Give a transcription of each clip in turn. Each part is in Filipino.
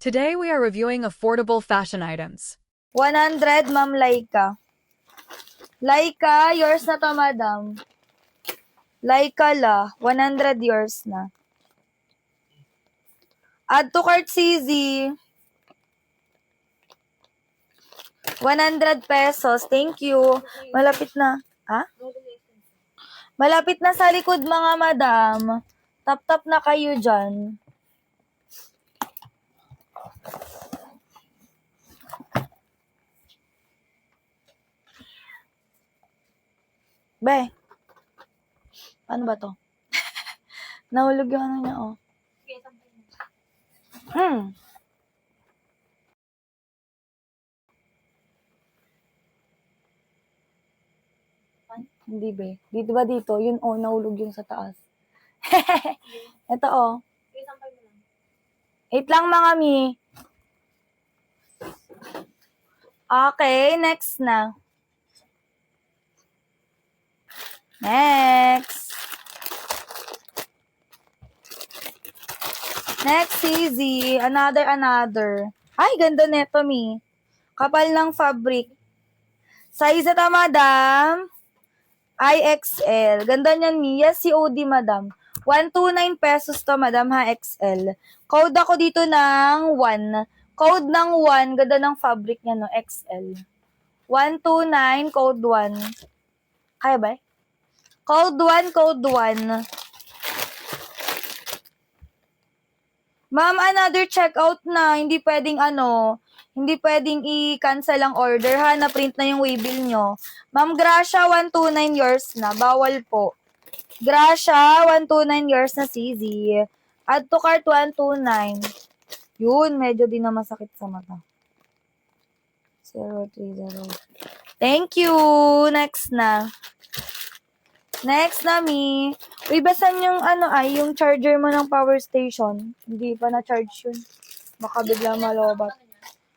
Today we are reviewing affordable fashion items. 100, Ma'am Laika. Laika, yours na to, madam. Laika la, 100 yours na. Add to cart CZ. 100 pesos. Thank you. Malapit na. Ha? Malapit na sa likod, mga madam. Tap-tap na kayo dyan. Be. Ano ba to? Nahulog yung ano niya, oh. Hindi, be. Dito ba dito? Yun, oh, nahulog yung sa taas. Ito, oh. 8 lang, mga mi. Okay, next na. Next. Next, easy. Another. Ay, ganda neto, mi. Kapal ng fabric. Size ito, madam. IXL. Ganda niyan, mi. Yes, COD, madam. 129 pesos to, madam, ha, XL. Code ako dito ng 1. Code ng 1. Ganda ng fabric niya, no, XL. 129, code 1. Kaya ba? Code 1. Ma'am, another checkout na. Hindi pwedeng i-cancel ang order, ha. Na-print na yung waybill nyo. Ma'am Gracia, 129 yours na. Bawal po. Gracia, 129 yours na, CZ. Add to cart, 129. Yun, medyo din na masakit sa mata. 030. Thank you. Next na. Next na, mi. Uy, basan yung yung charger mo ng power station. Hindi pa na-charge yun. Baka bigla malobat.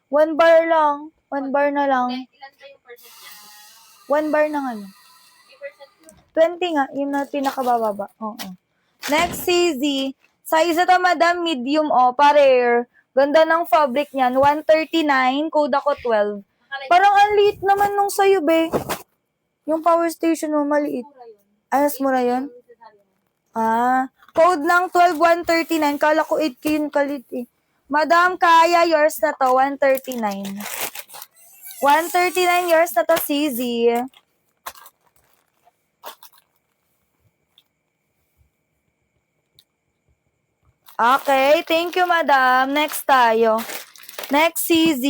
1 bar lang. 1 bar na lang. Ilan ba yung percent yan? 1 bar na ano. 20 nga. Yun na pinakabababa. Oo. Next, CZ. Size ito, madam. Medium, rare. Ganda ng fabric niyan. 139. Code ako 12. Parang ang liit naman nung sa'yo, be. Yung power station mo, maliit. Ay, mas mura yun? Code ng 12, 139. Kala ko 8K yung kalit eh. Madam, kaya yours na to, 139. 139 yours na to, CZ. Okay, thank you, madam. Next tayo. Next, CZ.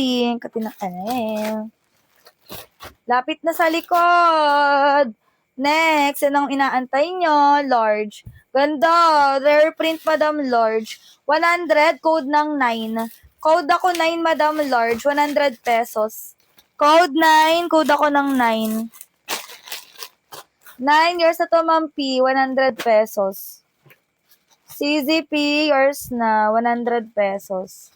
Lapit na sa likod. Next, anong inaantay nyo? Large. Ganda. Rare print, madam, large. 100, code ng 9. Code ako 9, madam, large. 100 pesos. Code 9, code ako ng 9. 9 yours na to, ma'am P. 100 pesos. CZP, yours na. 100 pesos.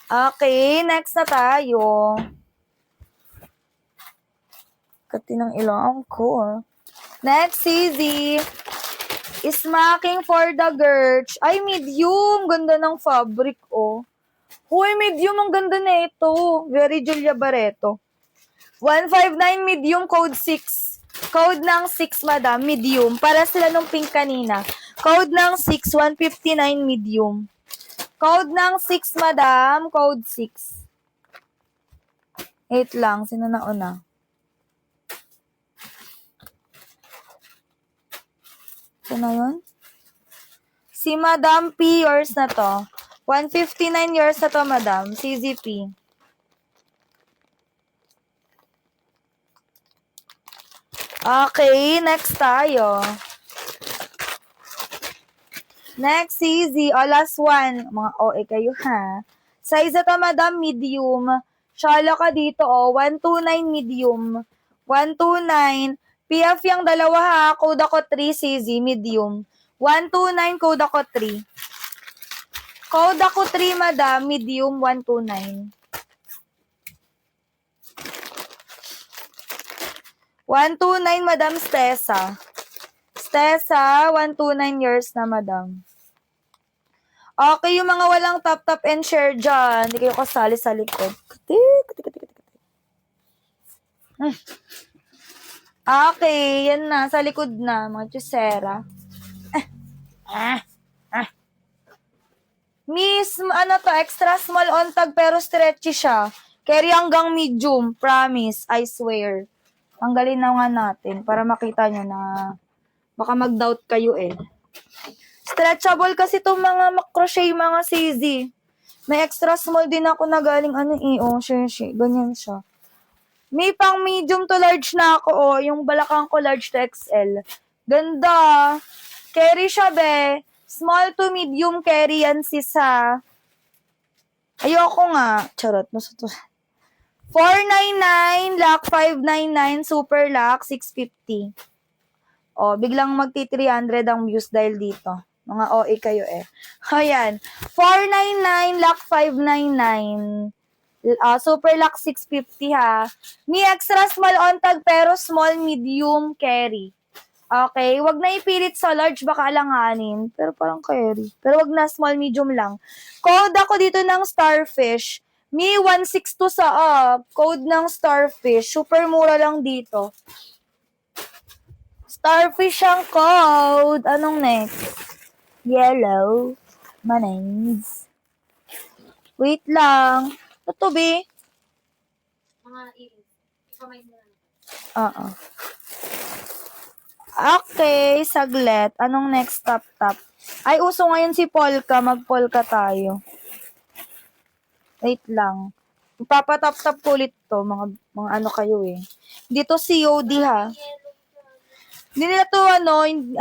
Okay, next na tayo. Kati ng ilong ko. Next, CZ. Smacking for the Gerch. Ay, medium. Ganda ng fabric, oh. Huy, medium. Ang ganda na ito. Very Julia Barreto. 159 medium, code 6. Code ng 6, madam, medium. Para sila nung pink kanina. Code ng 6, 159 medium. Code ng 6, madam. Code 6. 8 lang. Sino nauna? Ito na yun? Si Madam P, yours na to. 159 yours na to, madam. CZP. Okay, next tayo. Next, CZ. Last one. Mga OA kayo, ha? Size ito, madam, medium. Shala ka dito, 129 medium. 129. PF yung dalawa, ha? Code ako 3, CZ, medium. 129, code ako 3. Code ako 3, madam, medium, 129. 129, madam, Stessa. Stessa, 129 years na, madam. Okay, yung mga walang tap and share dyan. Hindi kayo kasali sa likod. Kati. Okay, yan na. Sa likod na, mga chusera. Miss, ano to, extra small on tag pero stretchy siya. Carry hanggang medium, promise, I swear. Tanggalin na nga natin para makita nyo na baka mag-doubt kayo eh. Stretchable kasi itong mga crochet, mga CZ. May extra small din ako na galing ganyan siya. May pang medium to large na ako, yung balakang ko large to XL. Ganda. Carry siya, be. Small to medium carry yan, sis, ha. Ayoko nga. Charot. 499, lock 599, super lock 650. Biglang magti-300 ang views dahil dito. Mga OA kayo eh. Ayan. 499, lock 599. Super lock 650 ha. May extra small on tag pero small medium carry. Okay, wag na ipilit sa large, baka alanganin. Pero parang carry. Pero wag na, small, medium lang. Code ako dito ng Starfish. Mi 162 sa up. Code ng Starfish. Super mura lang dito. Starfish ang code. Anong next? Yellow. Mayonnaise. Wait lang. Ito, be. Mga i-kamay mo na. Oo. Okay, saglit. Anong next tap? Ay, uso ngayon si Polka. Mag-Polka tayo. Wait lang. Ipapatap-tap ko ulit to. Mga ano kayo eh. Dito COD ha. Hindi nila to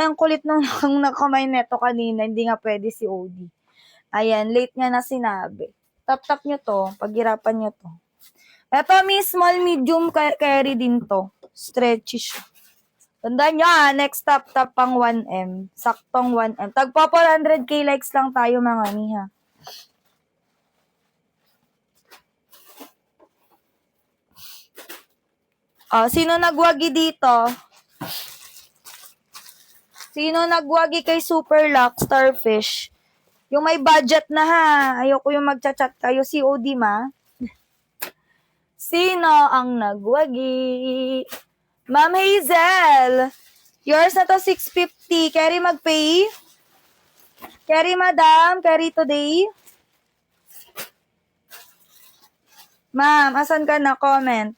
ang kulit ng nakamay neto kanina. Hindi nga pwede COD. Ayan, late nga na sinabi. Tap-tap nyo to. Paghirapan nyo to. Eto, may small, medium carry din to. Stretchy siya. Tandaan nyo next tap pang 1M. Saktong 1M. Tagpa 400k likes lang tayo mga niha. Sino nagwagi dito? Sino nagwagi kay Super Lock Starfish? Yung may budget na ha. Ayoko yung magchat-chat kayo. COD ma. Sino ang nagwagi? Ma'am Hazel, yours na to 650. Carry mag-pay? Carry madam? Carry today? Ma'am, asan ka na? Comment.